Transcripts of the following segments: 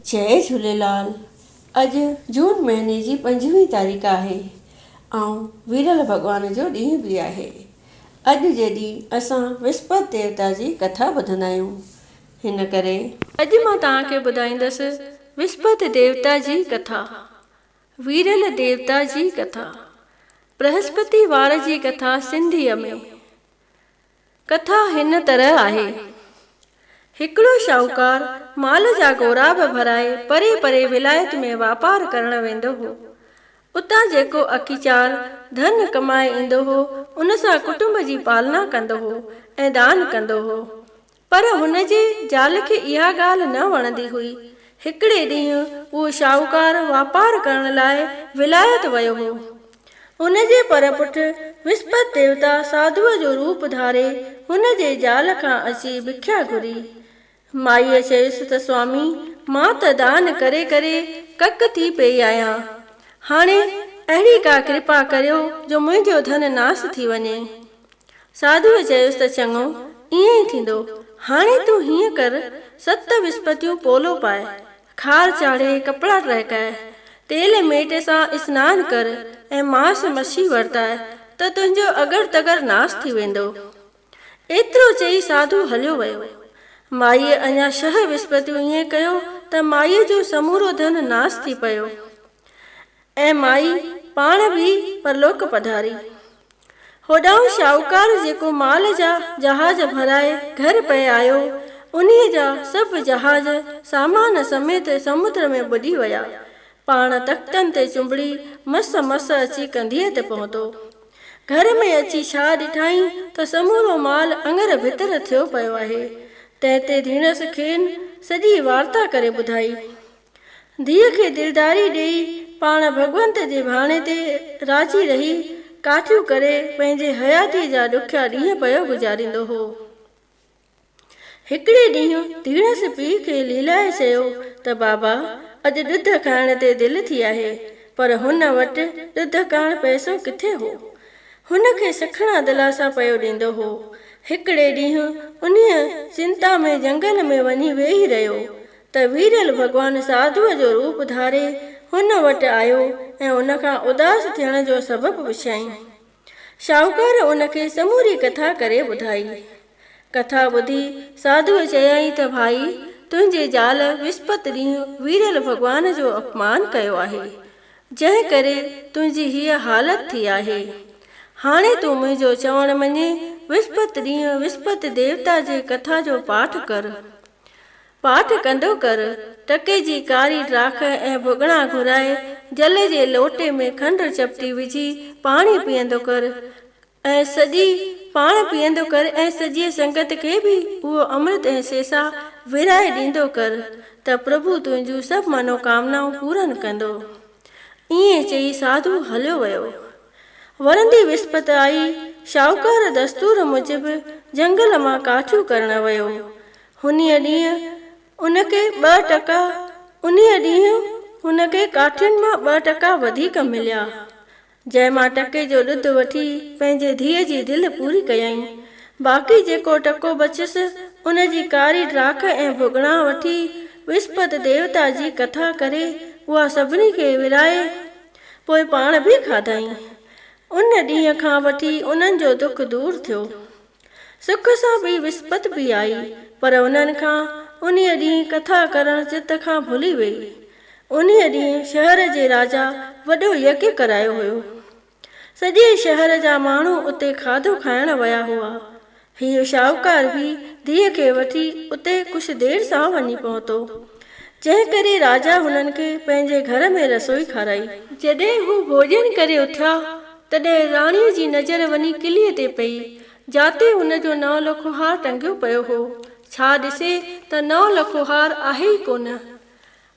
जय झूलेलाल। अॼु जून महीने जी 5वीं तारीख़ आहे ऐं वीरल भॻवान जो ॾींहुं बि आहे। अॼु जे ॾींहुं असां विस्पति देवता जी कथा ॿुधंदा आहियूं। हिन करे अॼु मां तव्हांखे ॿुधाईंदसि विस्पति देवता जी कथा, वीरल देवता जी कथा। बृहस्पति वार जी कथा सिंधीअ में। कथा हिन तरह आहे। हिकिड़ो शाहूकार माल जा गोराब भराए परे परे विलायत में वापार करण वेंदो हो। उतां जेको अखीचार धन कमाए ईंदो हो उन सां कुटुंब जी पालना कंदो हो ऐं दान कंदो हो। पर हुन जे ज़ाल खे इहा ॻाल्हि न वणंदी हुई। हिकिड़े ॾींहुं उहो शाहूकार वापार करण लाइ विलायत वियो हो। हुन जे परपुठ विस्पति देवता साधुअ जो रूप धारे हुन जे ज़ाल खां अची भिख्या घुरी। माईअ चयुसि त स्वामी, मां त दान करे करे कक थी पई आहियां। हाणे अहिड़ी का कृपा करियो जो मुंहिंजो धन नास थी वञे। साधुअ चयुसि त चङो, ईअं ई थींदो। हाणे तूं हीअं कर, 7 विस्पतियूं पोलो पाए, खार चाढ़े कपिड़ा टहिकाए, तेल मेट सां सनानु कर ऐं मांस मच्छी वरताए त तुंहिंजो अगर तगर नास थी वेंदो। एतिरो चई साधु हलियो वियो। माईअ अञा 6 विस्पतियूं ईअं कयो त माईअ जो समूरो धन नास थी पियो ऐं माई पाण बि परलोक पधारी। होॾां शाहूकार जेको माल जा जहाज भराए घर पे आयो, उन्हीअ जा सभु जहाज सामान समेत समुद्र में बुॾी विया। पाण तख़्तनि ते चुंबड़ी मस मस अची कंधीअ ते पहुतो। घर में अची छा ॾिठाई त समूरो माल अङर भितर थियो पियो आहे। तंहिं धीणसि खेनि सॼी वार्ता करे ॿुधाई। धीअ खे दिलदारी ॾेई पाण भॻवंत जे भाणे ते राज़ी रही काठियूं करे पंहिंजे हयाती जा ॾुखिया ॾींहं पियो गुज़ारींदो हो। हिकिड़े ॾींहुं धीणसि पीउ खे लीलाए चयो त बाबा, अॼु ॾुध खाइण ते दिलि थी आहे, पर हुन वटि ॾुध करण पैसो किथे हो। हुनखे सखणा दिलासा पियो ॾींदो हो। हिकिड़े ॾींहुं उन्हीअ चिंता में जंगल में वञी वेही रहियो त वीरल भॻवानु साधुअ जो रूप धारे हुन वटि आयो ऐं उन खां उदास थियण जो सबबु पुछियईं। शाहूकार उनखे समूरी कथा करे ॿुधाई। कथा ॿुधी साधुअ चयाईं त भाई, तुंहिंजे ज़ाल विस्पति ॾींहुं वीरल भॻवान जो अपमान कयो आहे, जंहिं करे तुंहिंजी हीअ हालत थी आहे। हाणे तूं मुंहिंजो चवण मञे विस्पति ॾींहुं विस्पति देवता जे कथा जो पाठ कर। पाठ कंदो कर, टके जी कारी ड्राख ऐं भुॻड़ा घुराए जल जे लोटे में खंडु चपटी विझी पाणी पीअंदो कर ऐं सॼी संगत खे बि उहो अमृत ऐं सेसा विराए ॾींदो कर त प्रभु तुंहिंजूं सभु मनोकामनाऊं पूरन कंदो। ईअं चई साधु हलियो वियो। वरंदी विस्पति आई। शाहूकार दस्तूर मूजिबि जंगल मां काठियूं करण वियो। उन्हीअ ॾींहुं हुनखे काठियुनि मां 2 टका वधीक मिलिया, जंहिं मां टके जो ॾुध वठी पंहिंजे धीअ जी दिलि पूरी कयईं। बाक़ी जेको टको बचियसि उन जी कारी ड्राख ऐं भुॻड़ा वठी विस्पति देवता जी कथा करे उहा सभिनी खे विराए पोइ पाण बि खाधाई। उन ॾींहं खां वठी उन्हनि जो दुख दूर थियो। सुख सां बि विस्पति बि आई, पर उन्हनि खां उन्हीअ ॾींहुं कथा करण चित खां भुली वई। उन्हीअ ॾींहुं शहर जे राजा वॾो यज्ञ करायो हुयो। सॼे शहर जा माण्हू उते खाधो खाइण विया हुआ। हीअ शाहूकार बि धीअ खे वठी उते कुझु देरि सां वञी पहुतो, जंहिं करे राजा हुननि खे पंहिंजे घर में रसोई खाराई। जॾहिं हू भोॼन करे उथिया तॾहिं राणीअ जी नज़र वञी किलीअ ते पई, जाते हुनजो 9 लखो हार टंगियो पियो हो। छा ॾिसे त 9 लखो हार आहे ई कोन।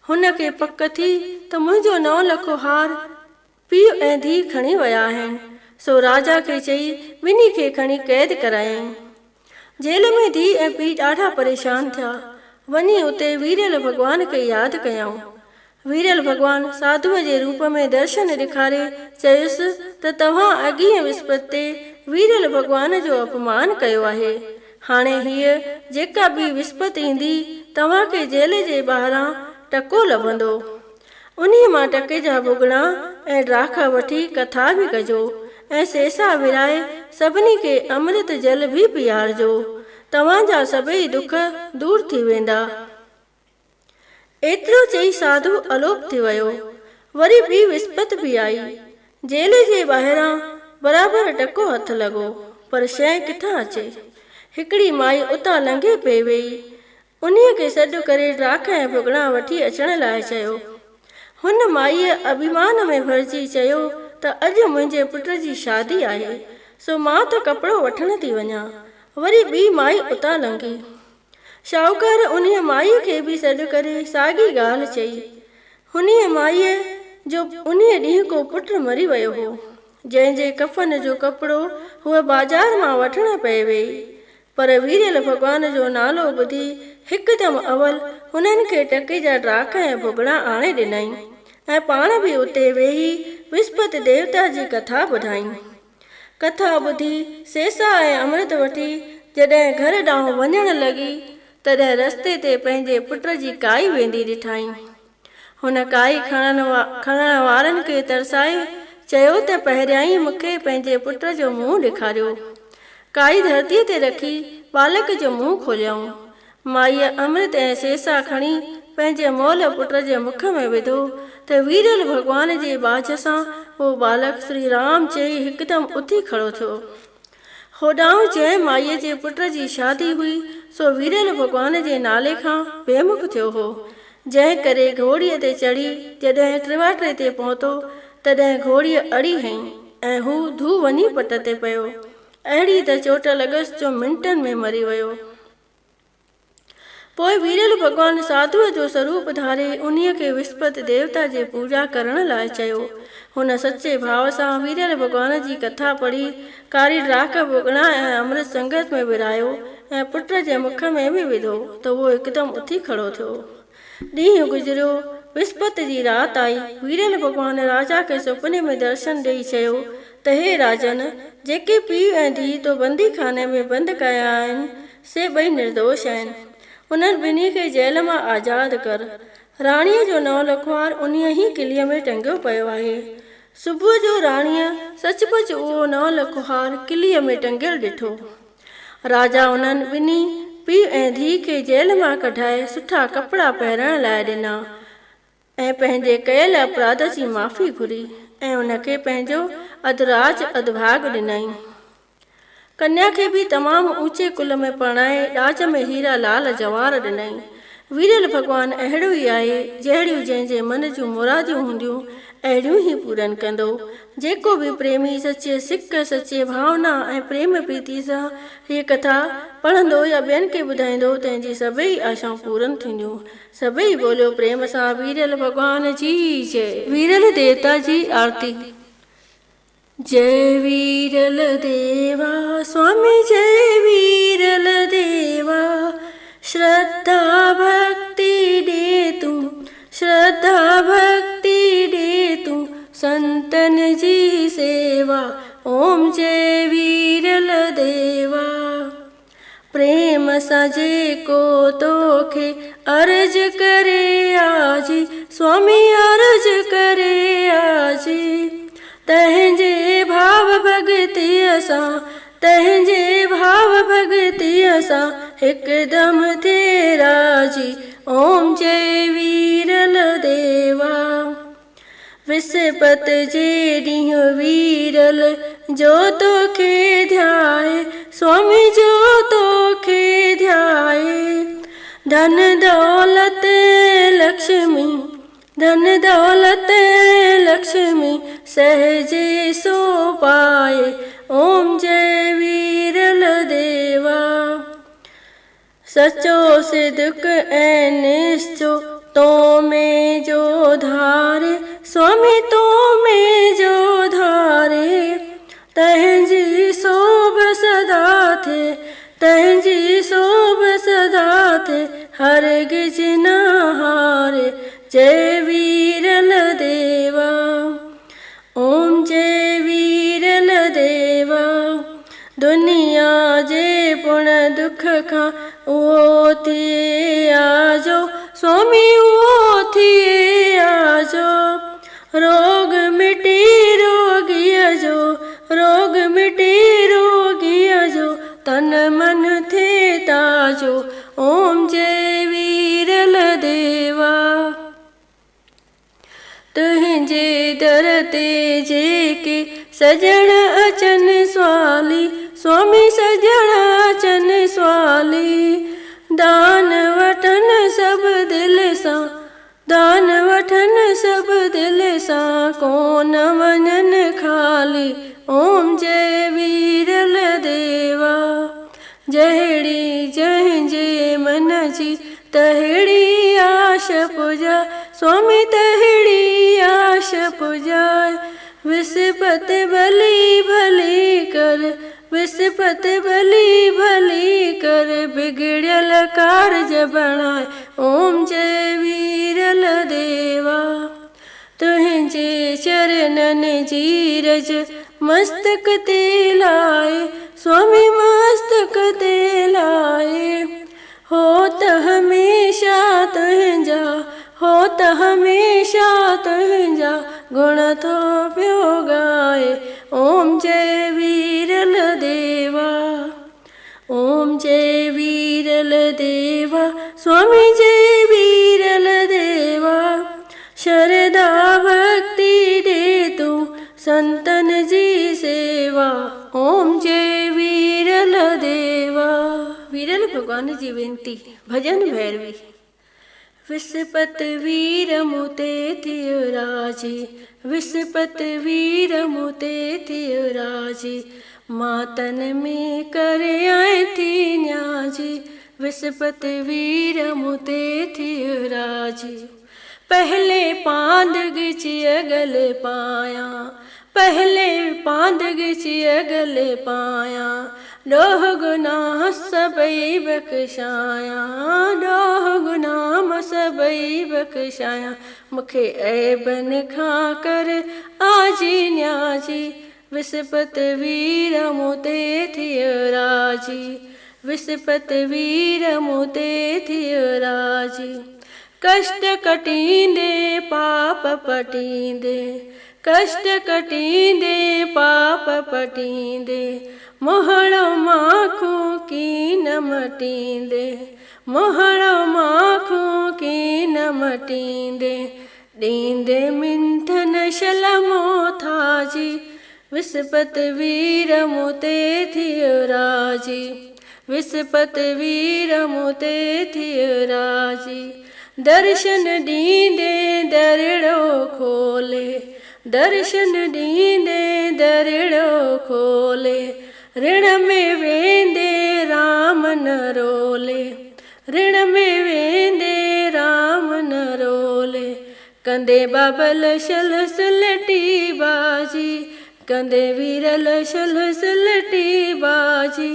हुनखे पक थी त मुंहिंजो 9 लखो हार पीउ ऐं धीउ खणी विया आहिनि। सो राजा खे चई ॿिन्ही खे खणी क़ैद करायईं। जेल में धीउ ऐं पीउ ॾाढा परेशान थिया। वञी उते वीरल भॻवान खे यादि कयऊं। वीरल भॻवान साधुअ जे रूप में दर्शन ॾेखारे चयुसि त तव्हां अॻीअ विस्पति ते वीरल भॻवान जो अपमान कयो आहे। हाणे हीअ जेका बि विस्पति ईंदी तव्हांखे जेल जे ॿाहिरां टको लभंदो। उन्हीअ मां टके जा भुॻड़ा ऐं ॾाख वठी कथा बि कजो ऐं सेसा विराए सभिनी खे अमृत जल बि पीआरजो। तव्हांजा सभई दुख दूर थी वेंदा। एतिरो चई साधु अलोप थी वियो। वरी ॿी विस्पति बि आई। जेल जे ॿाहिरां बराबरि टको हथ लॻो, पर शइ किथां अचे। हिकिड़ी माई उतां लंघे पई वेई। उन्हीअ खे सॾु करे ॾाख ऐं भुॻड़ा वठी अचण लाइ चयो। हुन माईअ अभिमान में भरिजी चयो त अॼु मुंहिंजे पुट जी शादी आहे, सो मां त कपिड़ो वठण थी वञा। वरी ॿी माई उतां लंघी। शाहूकार उन्हीअ माईअ खे बि सॾु करे साॻी ॻाल्हि चई। हुनीअ माईअ जो उन्हीअ ॾींहं को पुटु मरी वियो हो, जंहिंजे कफ़न जो कपिड़ो हूअ बाज़ार मां वठण पई वेई। पर वीरल भॻवान जो नालो ॿुधी हिकदमि अवल हुननि खे टके जा ॾाख ऐं भुॻड़ा आणे ॾिनई ऐं पाण बि उते वेही विस्पति देवता जी कथा ॿुधाई। कथा ॿुधी सेसा ऐं अमृत वठी जॾहिं घर ॾांहुं वञण लॻी, तॾहिं रस्ते ते पंहिंजे पुट जी काई वेंदी ॾिठाई। हुन काई खणण वारनि खे तरसाए चयो त पहिरियां ई मूंखे पंहिंजे पुट जो मुंहुं ॾेखारियो। काई धरतीअ ते रखी बालक जो मुंहुं खोलियऊं। माईअ अमृत ऐं सेसा खणी पंहिंजे मोल पुट जे मुख में विधो त वीरल भॻवान जे बाझ सां उहो बालक श्री राम चई हिकदमि उथी खड़ो थियो। होॾां जंहिं माईअ जे पुट जी शादी हुई, सो वीरल भॻवान जे नाले खां बेमुख थियो हो। जंहिं करे घोड़ीअ ते चढ़ी जॾहिं टिवाटे ते पहुतो, तॾहिं घोड़ीअ अड़ी हईं ऐं हू धू वञी पट ते पियो। अहिड़ी त चोट लॻसि जो मिंटनि में मरी वियो। पोइ वीरल भॻवान साधुअ जो स्वरूप धारे उन्हीअ खे विस्पति देवता जे पूजा करण लाइ चयो। हुन सचे भाव सां वीरल भॻवान जी कथा पढ़ी कारी ॾाख भुॻड़ा ऐं अमृत संगत में विरायो ऐं पुट जे मुख में बि विधो त उहो हिकदमि उथी खड़ो थियो। ॾींहुं गुज़रियो। विस्पति जी राति आई। वीरल भॻवान राजा खे सुपिने में दर्शन ॾेई चयो त हे राजन, जेके पीउ ऐं धीउ तो बंदी खाने में बंदि कया आहिनि, से ॿई निर्दोष आहिनि। उन्हनि ॿिन्ही खे जेल मां आज़ादु कर। राणीअ जो नौ लखवार उन्हीअ ई किलीअ में टंगियो पियो आहे। सुबुह जो राणीअ सचुपचु उहो नौ लखवार किलीअ में टंगियल ॾिठो। राजा उन्हनि ॿिन्ही पीउ ऐं धीउ खे जेल मां कढाए सुठा कपिड़ा पहिरण लाइ ॾिना ऐं पंहिंजे कयल अपराध जी माफ़ी घुरी ऐं उनखे पंहिंजो अधराज अधभाग ॾिनई। कन्या खे बि तमामु ऊचे कुल में परणाए ॾाज में हीरा लाल जवार ॾिनई। वीरल भॻवान अहिड़ो ई आहे, जहिड़ियूं जंहिंजे मन जूं मुरादियूं हूंदियूं अहिड़ियूं ई पूरन कंदो। जेको बि प्रेमी सचे सिक, सचे भावना ऐं प्रेम प्रीति सां हीअ कथा पढ़ंदो या ॿियनि खे ॿुधाईंदो, तंहिंजी सभई आशाऊं पूरन थींदियूं। सभई बोलियो प्रेम सां वीरल भॻवान जी जय। वीरल देवता जी आरती। जय वीरल देवा स्वामी, जय वीरल देवा। श्रद्धा भक्ति दे तू, श्रद्धा भक्ति दे तू, संतन जी सेवा। ओम जय वीरल देवा। प्रेम सां जेको तोखे अर्ज करे आजी, स्वामी अर्ज करे आजी। तंहिंजे भाव भगतीअ सां, तंहिंजे भाव भगतीअ सां हिकदमि थिए राजी। ओम जय वीरल देवा। विस्पति जे ॾींहुं वीरल जो तोखे ध्याए, स्वामी जो तोखे ध्याए। धन दौलत लक्ष्मी, धन दौलत लक्ष्मी सहजे सो पाए। ओम जय वीरल देवा। सचो सिद्क ऐं निश्चो तो में जो धारे, स्वामी तो में जो धारे। तंहिंजी शोभ सदा थे, तंहिंजी शोभ सदा थे, हरगिज न हारे। जय वीरल देवा। ओम जय वीरल देवा। दुनिया जे पुण दुख खां उहो थिए आजो, स्वामी उहो जे दर ते जेके सजण अचनि स्वाली, स्वामी सजण अचनि स्वाली। दान वठनि सभु दिलि सां, दान वठनि सभु दिलि सां, कोन वञनि ख़ाली। ओम जय वीरल देवा। जहिड़ी जंहिंजे मन जी तहिड़ी आश पुजा, स्वामी तहिड़ी आश पुजाए। विस्पति भली भली कर, विस्पति भली भली कर, बिगड़ियल कारज बणाए। ओम जय वीरल देवा। तुंहिंजे चरणनि जी रज मस्तक ते लाए, स्वामी मस्तक ते लाए। हो त हमेशा तुंहिंजा, हो त हमेशा तुंहिंजा, गुण थो पियो गाए। ओम जय वीरल देवा। ओम जय वीरल देवा, स्वामी जय वीरल देवा। शरदा भक्ति दे तू संतन जी सेवा। ओम जय वीरल देवा। वीरल भगवान जी वेनती। भजन भैरवी। विस्पति वीर मुते थियो राजी, विस्पति वीर मुते थियो राजी। मातन में करे आए थी न्याजी, विस्पति वीर मुते थियो राजी। पहले पांद गिची अगले पाया, पहले पांद गिची अगले पाया। डोह गुनाह सबई बख्शाया, डोह गुनाह सबई बख्शाया। मुखे ऐबन खां कर आजी न्याजी, विस्पति वीर मुते थियो राजी, विस्पति वीर मुते थियो राजी। कष्ट कटींदे पाप पटींदे, कष्ट कटींदे पाप पटींदे। मोहड़ो माखों की न मटींदे, मोहड़ो माखों की न मटींदे। ॾींदे मिंथन शलमो थाजी, विस्पति वीर मुते थियो राजी, विस्पति वीर मुते थियो राजी। दर्शन ॾींदे दरिड़ो खोले, दर्शन ॾींदे दरिड़ो खोले। ऋण में वेंदे राम न रोले, ऋण में वेंदे राम न रोले। कंदे बाबल शल सलटी बाजी, कंदे वीरल शल सलटी बाजी।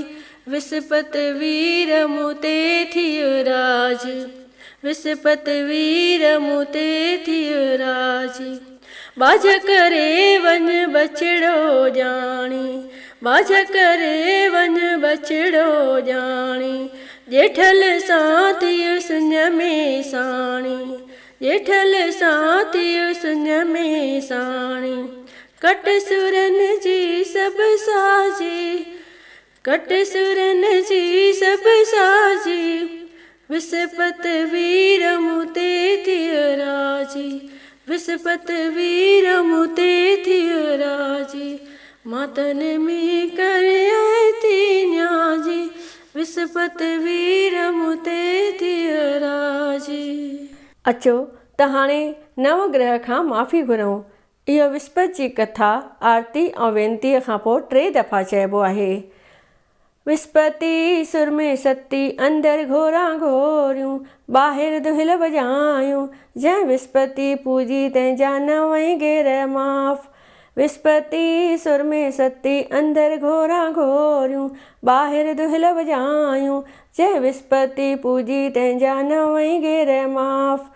विस्पति वीर मुते थियो राजी, विस्पति वीर मुते थियो राजी। बाज करे वन बछड़ो जानी, बाज करे वन बछड़ो जानी। जेठल साथियो सुन में साणी, जेठल साथियो सुन में साणी। कट सुरन जी सब साजी, कट सुरन जी सब साजी। विस्पति वीर मुते थियो राजी, विस्पति वीर मुते थियो राजी। मातन में करे आए थी न्याजी, विस्पति वीर मुते थियो राजी। अचो त हाणे नवग्रह खां माफ़ी घुरूं। इहो विस्पति जी कथा आरती ऐं वेनतीअ खां पोइ 3 दफ़ा चइबो आहे। विस्पति सुर में सती, अंदर घोरा घोरियूं, ॿाहिरि दुहिल वॼायूं। जंहिं विस्पति पूजी तंहिंजा नवं गेर माफ़। विस्पति सुर में सती, अंदर घोरा घोरियूं, ॿाहिरि दुहिल वॼायूं। जंहिं विस्पति पूजी तंहिंजा नवं गेर माफ़।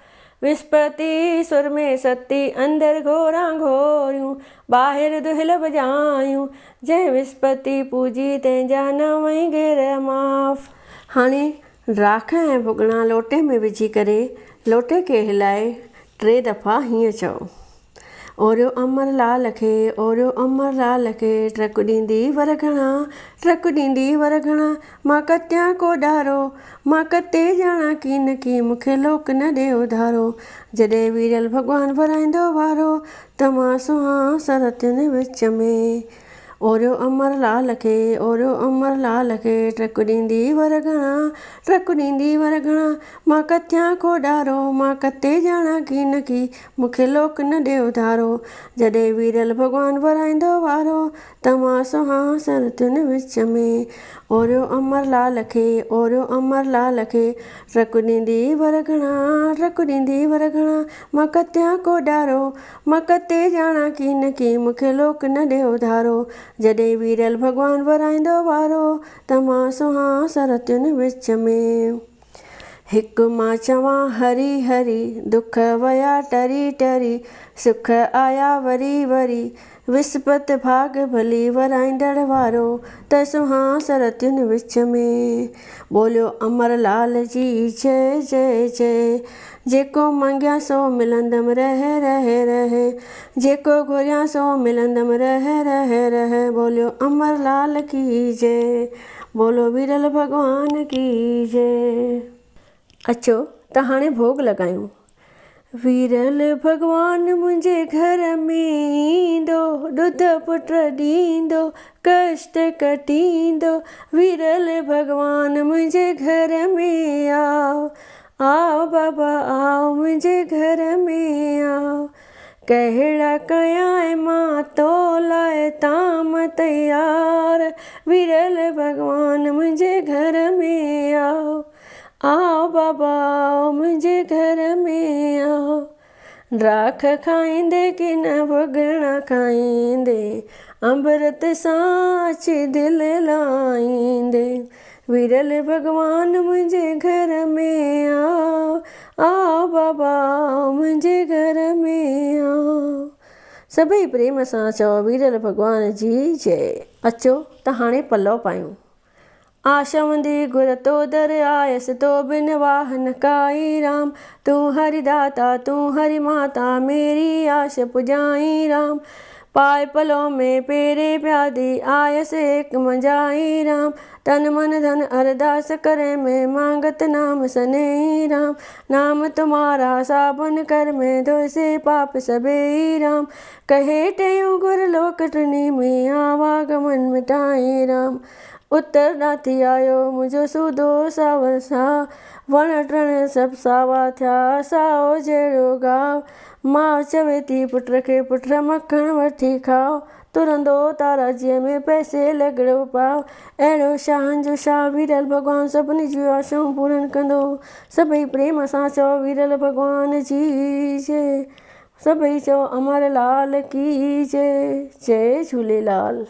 विस्पति सुर में सती, अंदर घोरा घोरियूं, ॿाहिरि दुहिल वॼायूं। जंहिं विस्पति पूजी तंहिंजा नवं गेर माफ़। हाणे राख ऐं भुॻिड़ा लोटे में विझी करे लोटे खे हिलाए 3 दफ़ा हीअं चओ। ओरियो अमरलाल खे, ओरियो अमरलाल खे, ट्रक ॾींदी वर घणा, ट्रक ॾींदी वर घणा, मां कतियां को ॾारो, मां कते ॼाणा की न की, मूंखे लोक न ॾे उधारो। जॾहिं वीरल भॻवानु भराईंदो वारो, त मां सुहां सरतियुनि विच में। ओरियो अमरलाल खे, ओरियो अमरलाल खे, ट्रक ॾींदी वर घणा, ट्रक ॾींदी वर घणा, मां कतियां को ॾारो, मां कते ॼाणा की न की, मूंखे लोक न ॾे उधारो। जॾहिं वीरल भॻवानु भराईंदो वारो, त मां सुहां सरतियुनि विच में। ओरियो अमरलाल खे, ओरियो अमरलाल खे, ट्रक ॾींदी वर घणा, ट्रक ॾींदी वर घणा, मां कतियां को ॾारो, मां कते ॼाणा की न की, मूंखे लोक न ॾे उधारो। जॾहिं वीरल भॻवानु भराईंदो वारो, त मां सुहां सरतियुनि विच में। हिकु मां चवां हरी हरी, दुख वया टरी टरी, सुख आया वरी वरी, विस्पति भाग भली वराईंदड़ वारो, त सुहां सरतियुनि विच में। बोलियो अमरलाल जी जय जय जय, जेको मंगिया सो मिलंदमि रह रह रह, जेको घुरिया सो मिलंदमि रह रह रह। बोलियो अमरलाल की जय, बोलो वीरल भॻवान की जय। अचो त हाणे भोग लॻायूं। वीरल भॻवानु मुंहिंजे घर में ईंदो, ॾुध पुट ॾींदो, कष्ट कटींदो। वीरल भॻवानु मुंहिंजे घर में आओ, आओ बाबा आओ मुंहिंजे घर में आओ। कहिड़ा कयां मां तो लाइ ताम तयार, वीरल भॻवानु मुंहिंजे घर में आओ, आओ बाबा आओ मुंहिंजे घर में आओ। राख खाईंदे कि न भुॻड़ा खाईंदे, अमृत सां अची दिलि लाईंदे। वीरल भॻवानु मुंहिंजे घर में आओ, आओ बाबा आओ मुंहिंजे घर में आओ। सभई प्रेम सां चओ वीरल भॻवान जी जय। अचो त हाणे पलव पायूं। आशवंदी गुर तो दर आयसि, तो बिन वाह न काई राम। तूं हरि दाता तूं हरि माता, मेरी आश पुॼाई राम। पाए पलव में पेरे प्यादी, आयसि एक मंझाई राम। तन मन धन अरदास करे में, मांगत नाम सनेही राम। नाम तुम्हारा साबुन कर में, धोए से पाप सबेही राम। कहे टेऊं गुर लोक टिनी में, आवागमन मिटाई राम। उतर नाथी आयो मुंहिंजो सूदो सावर सा, वण टिण सभु सावा थिया साओ जहिड़ो गाव। मां चवे थी पुट खे पुट मखण वठी खाओ, तुरंदो ताराजीअ में पैसे लॻड़ो पाओ। अहिड़ो शाहनि जो शाह वीरल भॻवानु, सभिनी जूं आशाऊं पूरनि कंदो। सभई प्रेम सां चओ वीरल भॻवान जी जय। सभई चओ अमरलाल की जय। जय झूलेलाल।